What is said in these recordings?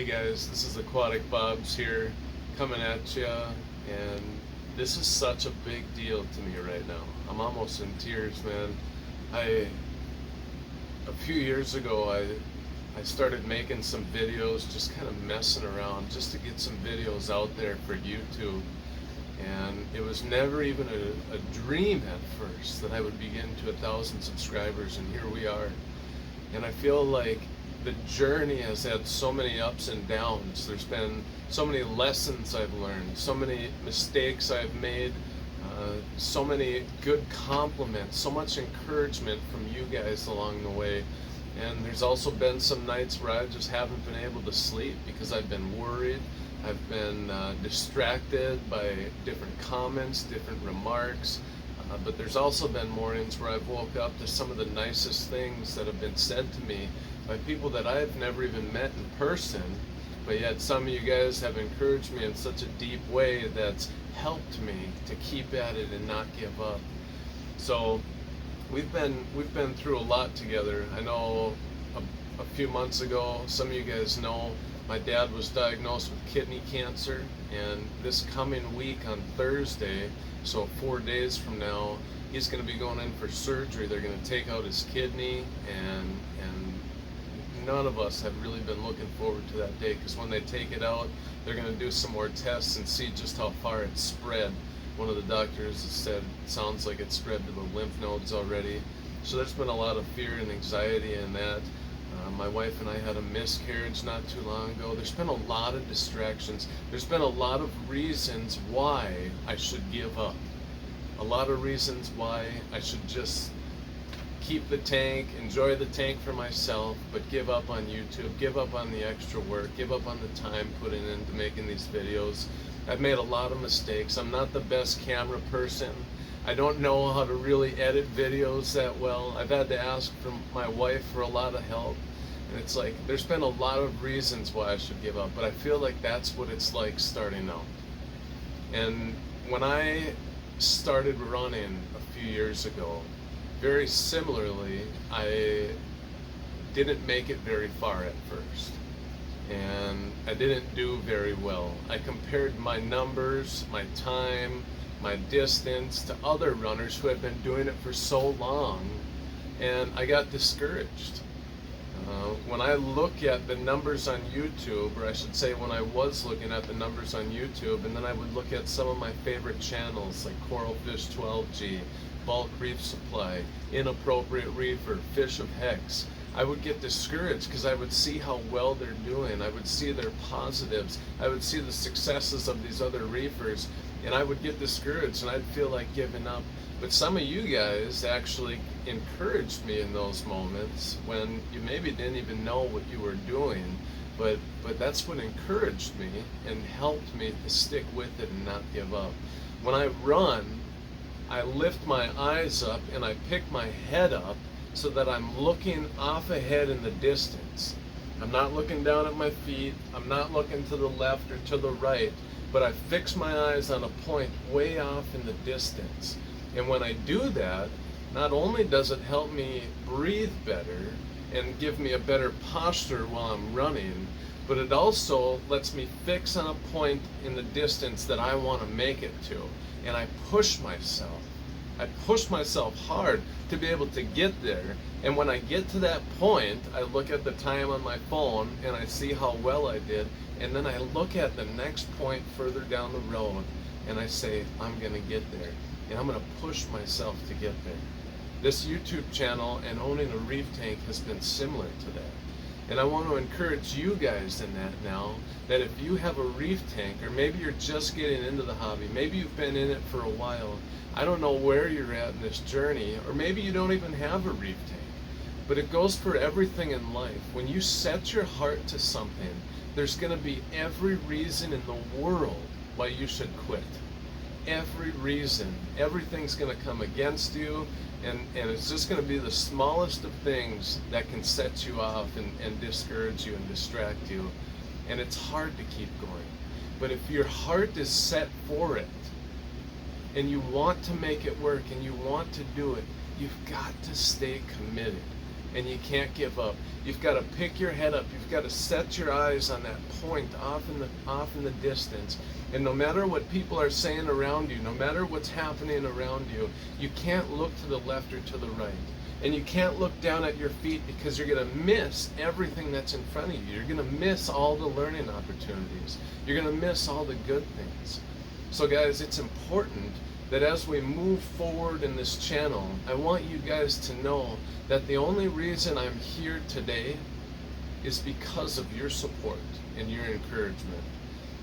Hey guys, this is Aquatic Bobs here, coming at you, and this is such a big deal to me right now. I'm almost in tears, man. A few years ago, I started making some videos, just kind of messing around, just to get some videos out there for YouTube. And it was never even a dream at first that I would be getting to 1,000 subscribers, and here we are. And I feel like the journey has had so many ups and downs. There's been so many lessons I've learned, so many mistakes I've made, so many good compliments, so much encouragement from you guys along the way. And there's also been some nights where I just haven't been able to sleep because I've been worried. I've been distracted by different comments, different remarks. But there's also been mornings where I've woke up to some of the nicest things that have been said to me by people that I've never even met in person, but yet some of you guys have encouraged me in such a deep way that's helped me to keep at it and not give up. So we've been through a lot together. I know a few months ago, some of you guys know, my dad was diagnosed with kidney cancer, and this coming week on Thursday, so 4 days from now, he's going to be going in for surgery. They're going to take out his kidney, and none of us have really been looking forward to that day, because when they take it out, they're going to do some more tests and see just how far it's spread. One of the doctors has said it sounds like it's spread to the lymph nodes already. So there's been a lot of fear and anxiety in that. My wife and I had a miscarriage not too long ago. There's been a lot of distractions. There's been a lot of reasons why I should give up. A lot of reasons why I should just keep the tank, enjoy the tank for myself, but give up on YouTube, give up on the extra work, give up on the time put into making these videos. I've made a lot of mistakes. I'm not the best camera person. I don't know how to really edit videos that well. I've had to ask from my wife for a lot of help. And it's like, there's been a lot of reasons why I should give up, but I feel like that's what it's like starting out. And when I started running a few years ago, very similarly, I didn't make it very far at first. And I didn't do very well. I compared my numbers, my time, my distance to other runners who had been doing it for so long, and I got discouraged. When I look at the numbers on YouTube, or I should say when I was looking at the numbers on YouTube, and then I would look at some of my favorite channels like Coralfish 12G, Bulk Reef Supply, Inappropriate Reefer, Fish of Hex, I would get discouraged because I would see how well they're doing. I would see their positives. I would see the successes of these other reefers, and I would get discouraged and I'd feel like giving up. But some of you guys actually encouraged me in those moments when you maybe didn't even know what you were doing, but that's what encouraged me and helped me to stick with it and not give up. When I run, I lift my eyes up and I pick my head up so that I'm looking off ahead in the distance. I'm not looking down at my feet, I'm not looking to the left or to the right, but I fix my eyes on a point way off in the distance. And when I do that, not only does it help me breathe better and give me a better posture while I'm running, but it also lets me fix on a point in the distance that I want to make it to. And I push myself. I push myself hard to be able to get there. And when I get to that point, I look at the time on my phone and I see how well I did. And then I look at the next point further down the road and I say, I'm going to get there. And I'm going to push myself to get there. This YouTube channel and owning a reef tank has been similar to that. And I want to encourage you guys in that now, that if you have a reef tank, or maybe you're just getting into the hobby, maybe you've been in it for a while, I don't know where you're at in this journey, or maybe you don't even have a reef tank, but it goes for everything in life. When you set your heart to something, there's going to be every reason in the world why you should quit. Every reason. Everything's going to come against you, and it's just going to be the smallest of things that can set you off and discourage you and distract you. And it's hard to keep going. But if your heart is set for it, and you want to make it work, and you want to do it, you've got to stay committed. and you can't give up. You've got to pick your head up. You've got to set your eyes on that point off in the distance. And no matter what people are saying around you, no matter what's happening around you, you can't look to the left or to the right. And you can't look down at your feet, because you're going to miss everything that's in front of you. You're going to miss all the learning opportunities. You're going to miss all the good things. So guys, it's important that as we move forward in this channel, I want you guys to know that the only reason I'm here today is because of your support and your encouragement.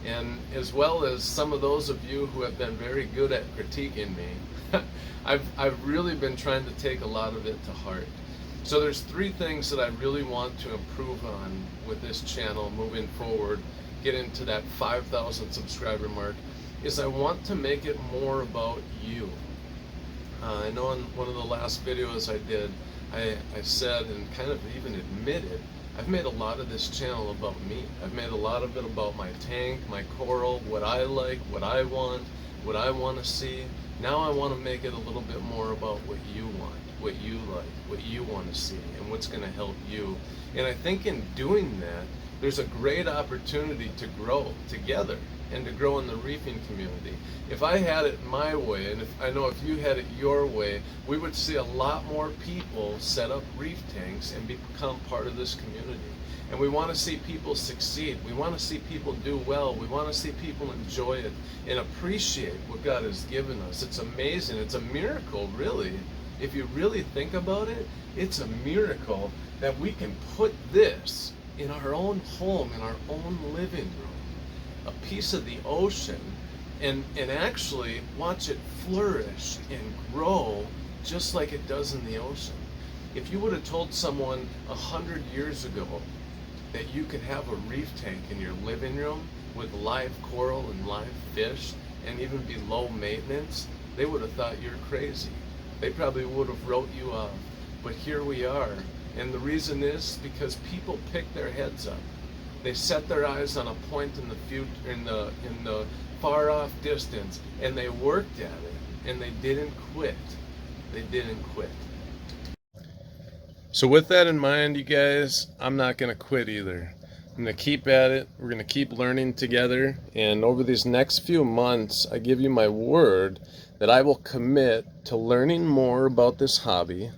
And as well as some of those of you who have been very good at critiquing me, I've really been trying to take a lot of it to heart. So there's 3 things that I really want to improve on with this channel moving forward, get into that 5,000 subscriber mark, is I want to make it more about you. I know in one of the last videos I did, I said and kind of even admitted, I've made a lot of this channel about me. I've made a lot of it about my tank, my coral, what I like, what I want to see. Now I want to make it a little bit more about what you want, what you like, what you want to see, and what's going to help you. And I think in doing that, there's a great opportunity to grow together and to grow in the reefing community. If I had it my way, and I know if you had it your way, we would see a lot more people set up reef tanks and become part of this community. And we want to see people succeed. We want to see people do well. We want to see people enjoy it and appreciate what God has given us. It's amazing. It's a miracle, really. If you really think about it, it's a miracle that we can put this in our own home, in our own living room, a piece of the ocean, and actually watch it flourish and grow just like it does in the ocean. If you would have told someone 100 years ago that you could have a reef tank in your living room with live coral and live fish and even be low maintenance, they would have thought you're crazy. They probably would have wrote you off. But here we are. And the reason is because people pick their heads up. They set their eyes on a point in the future, in the far off distance, and they worked at it, and they didn't quit. They didn't quit. So with that in mind, you guys, I'm not going to quit either. I'm going to keep at it. We're going to keep learning together. And over these next few months, I give you my word that I will commit to learning more about this hobby,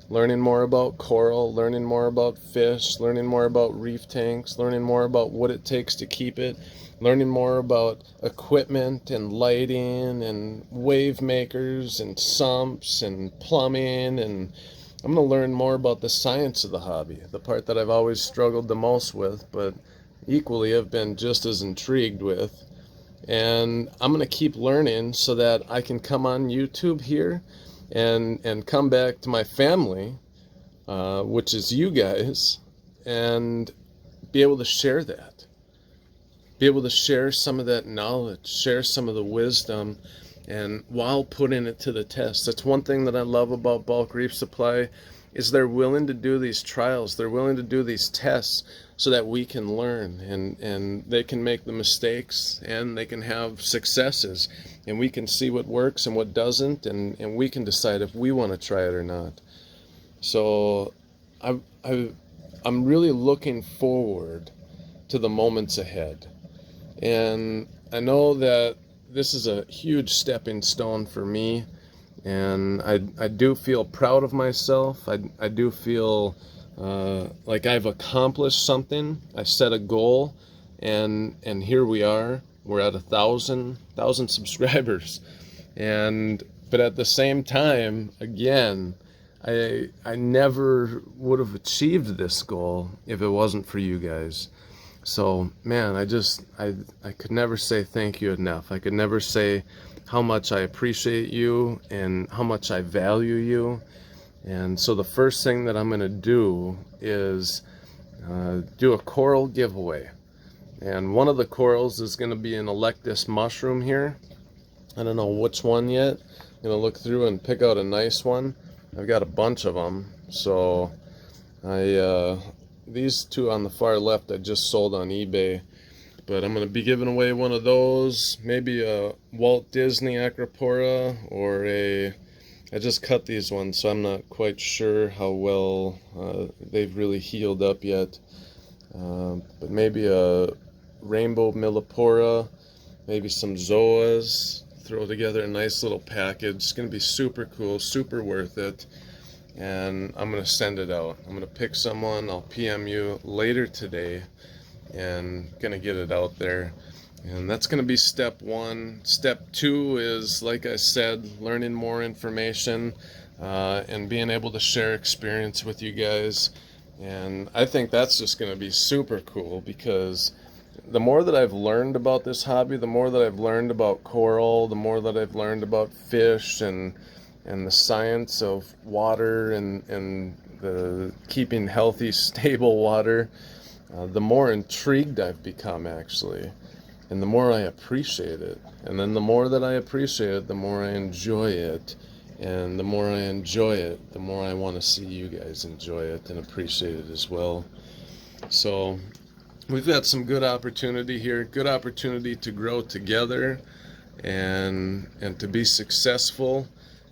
learning more about coral, learning more about fish, learning more about reef tanks, learning more about what it takes to keep it, learning more about equipment and lighting and wave makers and sumps and plumbing, and I'm going to learn more about the science of the hobby, the part that I've always struggled the most with, but equally have been just as intrigued with. And I'm going to keep learning so that I can come on YouTube here and come back to my family, which is you guys, and be able to share that. Be able to share some of that knowledge, share some of the wisdom, and while putting it to the test. That's one thing that I love about Bulk Reef Supply, is they're willing to do these trials. They're willing to do these tests so that we can learn, and they can make the mistakes and they can have successes, and we can see what works and what doesn't, and we can decide if we want to try it or not. So I'm really looking forward to the moments ahead. And I know that this is a huge stepping stone for me, and I do feel proud of myself. I do feel like I've accomplished something. I set a goal, and here we are. We're at 1,000 subscribers, but at the same time, again, I never would have achieved this goal if it wasn't for you guys. So man, I could never say thank you enough. I could never say how much I appreciate you and how much I value you. And so the first thing that I'm going to do is do a coral giveaway. And one of the corals is going to be an Electus mushroom here. I don't know which one yet. I'm going to look through and pick out a nice one. I've got a bunch of them. So these two on the far left I just sold on eBay. But I'm going to be giving away one of those, maybe a Walt Disney Acropora or a I just cut these ones, so I'm not quite sure how well they've really healed up yet. But maybe a rainbow millipora, maybe some zoas, throw together a nice little package. It's going to be super cool, super worth it. And I'm going to send it out. I'm going to pick someone, I'll PM you later today, and going to get it out there. And that's going to be step one. Step two is, like I said, learning more information and being able to share experience with you guys. And I think that's just going to be super cool, because the more that I've learned about this hobby, the more that I've learned about coral, the more that I've learned about fish and the science of water and the keeping healthy, stable water, the more intrigued I've become, actually. And the more I appreciate it. And then the more that I appreciate it, the more I enjoy it. And the more I enjoy it, the more I want to see you guys enjoy it and appreciate it as well. So we've got some good opportunity here, good opportunity to grow together and to be successful.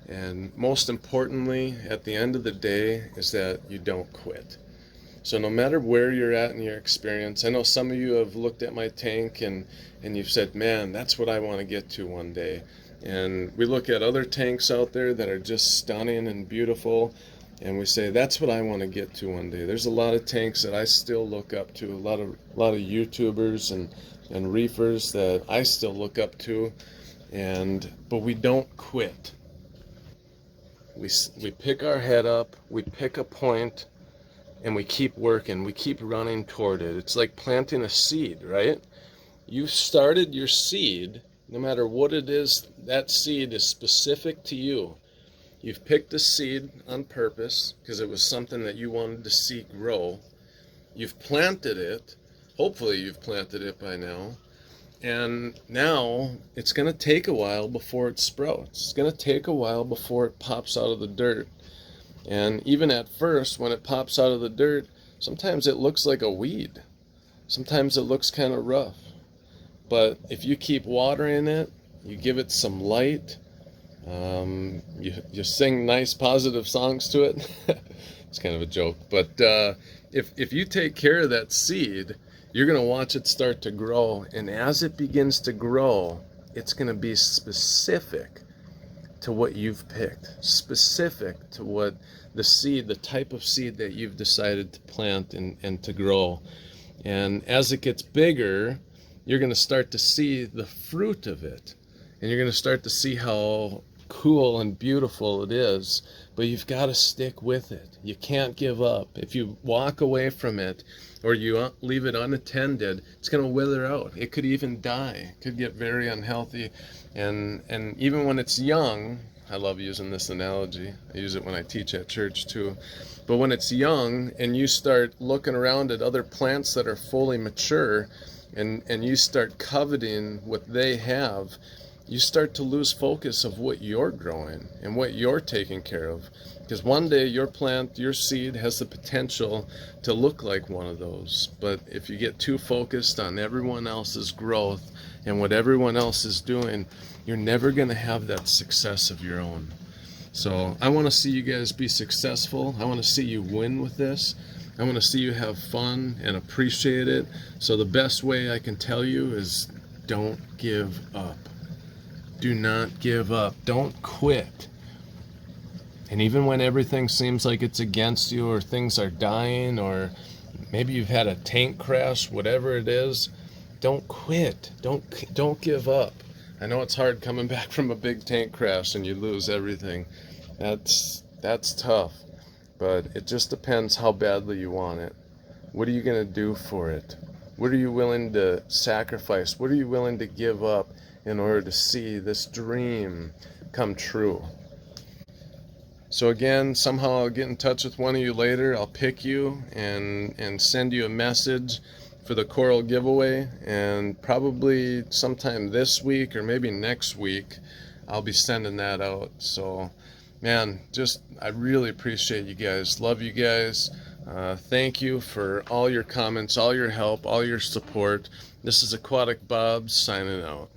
And most importantly, at the end of the day, is that you don't quit. So no matter where you're at in your experience, I know some of you have looked at my tank and you've said, man, that's what I want to get to one day. And we look at other tanks out there that are just stunning and beautiful, and we say, that's what I want to get to one day. There's a lot of tanks that I still look up to, a lot of YouTubers and reefers that I still look up to, but we don't quit. We pick our head up, we pick a point, and we keep working, we keep running toward it. It's like planting a seed, right? You've started your seed, no matter what it is, that seed is specific to you. You've picked a seed on purpose because it was something that you wanted to see grow. You've planted it, hopefully you've planted it by now, and now it's going to take a while before it sprouts. It's going to take a while before it pops out of the dirt. And even at first, when it pops out of the dirt, sometimes it looks like a weed. Sometimes it looks kind of rough. But if you keep watering it, you give it some light, you sing nice positive songs to it. It's kind of a joke. But if you take care of that seed, you're going to watch it start to grow. And as it begins to grow, it's going to be specific to what you've picked, specific to what the seed, the type of seed that you've decided to plant and to grow. And as it gets bigger, you're going to start to see the fruit of it. And you're going to start to see how cool and beautiful it is. But you've got to stick with it. You can't give up. If you walk away from it or you leave it unattended, it's going to wither out. It could even die. It could get very unhealthy. And even when it's young, I love using this analogy. I use it when I teach at church too. But when it's young and you start looking around at other plants that are fully mature and you start coveting what they have, you start to lose focus of what you're growing and what you're taking care of. Because one day your plant, your seed has the potential to look like one of those. But if you get too focused on everyone else's growth and what everyone else is doing, you're never going to have that success of your own. So I want to see you guys be successful. I want to see you win with this. I want to see you have fun and appreciate it. So the best way I can tell you is don't give up. Do not give up. Don't quit. And even when everything seems like it's against you or things are dying or maybe you've had a tank crash, whatever it is, don't quit. Don't give up. I know it's hard coming back from a big tank crash and you lose everything. That's tough. But it just depends how badly you want it. What are you going to do for it? What are you willing to sacrifice? What are you willing to give up in order to see this dream come true? So again, somehow I'll get in touch with one of you later. I'll pick you and send you a message for the coral giveaway, and probably sometime this week or maybe next week I'll be sending that out. So man, I really appreciate you guys. Love you guys. Thank you for all your comments, all your help, all your support. This is Aquatic Bob signing out.